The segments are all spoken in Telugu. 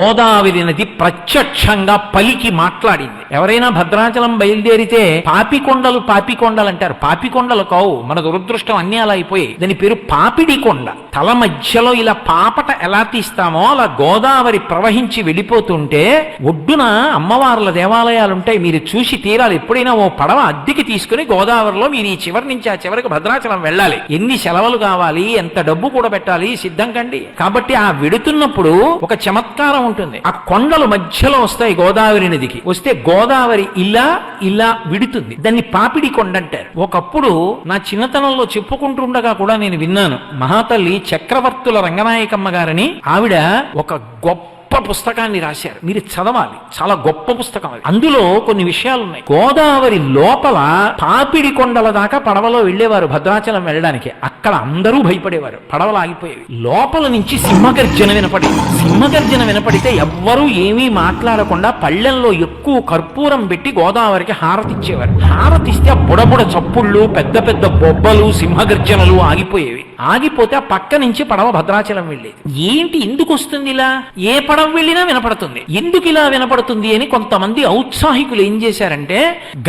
గోదావరి నది ప్రత్యక్షంగా పలికి మాట్లాడింది. ఎవరైనా భద్రాచలం బయలుదేరితే పాపికొండలు అంటారు. పాపికొండలు కావు, మన దురదృష్టం అన్నీ అలా అయిపోయాయి. దాని పేరు పాపిడి కొండ. తల మధ్యలో ఇలా పాపట ఎలా తీస్తామో అలా గోదావరి ప్రవహించి వెళ్ళిపోతుంటే ఒడ్డున అమ్మవార్ల దేవాలయాలు ఉంటాయి. మీరు చూసి తీరాలి. ఎప్పుడైనా ఓ పడవ అద్దెకి తీసుకుని గోదావరిలో మీరు ఈ చివరి నుంచి ఆ చివరికి భద్రాచలం వెళ్ళాలి. ఎన్ని సెలవులు కావాలి, ఎంత డబ్బు కూడా పెట్టాలి, సిద్ధం కండి. కాబట్టి ఆ వెడుతున్నప్పుడు ఒక చమత్కారం ఉంటుంది. ఆ కొండలు మధ్యలో వస్తాయి గోదావరి నదికి. వస్తే గోదావరి ఇలా ఇలా విడుతుంది. దాన్ని పాపిడి కొండ అంటారు. ఒకప్పుడు నా చిన్నతనంలో చెప్పుకుంటుండగా కూడా నేను విన్నాను. మహాతల్లి చక్రవర్తుల రంగనాయకమ్మ గారని ఆవిడ ఒక గొప్ప పుస్తకాన్ని రాశారు. మీరు చదవాలి, చాలా గొప్ప పుస్తకం అది. అందులో కొన్ని విషయాలు ఉన్నాయి. గోదావరి లోపల పాపిడి కొండల దాకా పడవలో వెళ్లేవారు భద్రాచలం వెళ్ళడానికి. అక్కడ అందరూ భయపడేవారు, పడవలు ఆగిపోయేవి. లోపల నుంచి సింహగర్జన వినపడేది. సింహగర్జన వినపడితే ఎవ్వరూ ఏమీ మాట్లాడకుండా పళ్ళెంలో ఎక్కువ కర్పూరం పెట్టి గోదావరికి హారతిచ్చేవారు. హారతిస్తే ఆ బుడబుడ చప్పుళ్ళు, పెద్ద పెద్ద బొబ్బలు, సింహగర్జనలు ఆగిపోయేవి. ఆగిపోతే ఆ పక్క నుంచి పడవ భద్రాచలం వెళ్ళేది. ఏంటి ఎందుకు వస్తుంది ఇలా? ఏ పడవ వెళ్ళినా వినపడుతుంది. ఎందుకు ఇలా వినపడుతుంది అని కొంతమంది ఔత్సాహికులు ఏం చేశారంటే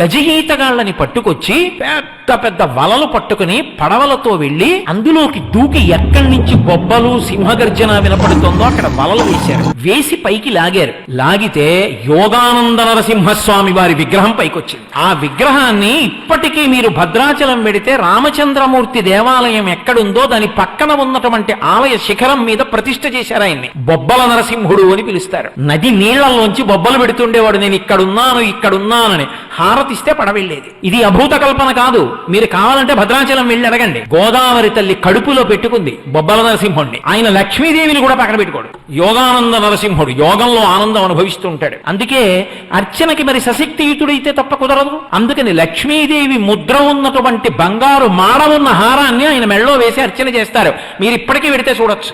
గజహీతగాళ్ళని పట్టుకొచ్చి పెద్ద పెద్ద వలలు పట్టుకుని పడవలతో వెళ్లి అందులోకి దూకి ఎక్కడి నుంచి బొబ్బలు సింహగర్జన వినపడుతుందో అక్కడ వలలు వేశారు. వేసి పైకి లాగారు. లాగితే యోగానంద నరసింహస్వామి వారి విగ్రహం పైకొచ్చింది. ఆ విగ్రహాన్ని ఇప్పటికీ మీరు భద్రాచలం వెడితే రామచంద్రమూర్తి దేవాలయం ఎక్కడుందో దాని పక్కన ఉన్నటువంటి ఆలయ శిఖరం మీద ప్రతిష్ఠ చేశారు. ఆయన్ని బొబ్బల నరసింహుడు అని పిలుస్తారు. నది నీళ్లలోంచి బొబ్బలు పెడుతుండేవాడు. నేను ఇక్కడున్నానని హారతిస్తే పడవెళ్ళేది. ఇది అభూత కల్పన కాదు. మీరు కావాలంటే భద్రాచలం వెళ్ళి అడగండి. గోదావరి తల్లి కడుపులో పెట్టుకుంది బొబ్బల నరసింహుడిని. ఆయన లక్ష్మీదేవిని కూడా పక్కన పెట్టుకోడు. యోగానంద నరసింహుడు యోగంలో ఆనందం అనుభవిస్తూ ఉంటాడు. అందుకే అర్చనకి మరి సశక్తియుతుడైతే తప్ప కుదరదు. అందుకని లక్ష్మీదేవి ముద్ర ఉన్నటువంటి బంగారు మాడ ఉన్న హారాన్ని ఆయన మెళ్ళో వేసి అర్చన చేస్తారు. మీరు ఇప్పటికీ వెడితే చూడొచ్చు.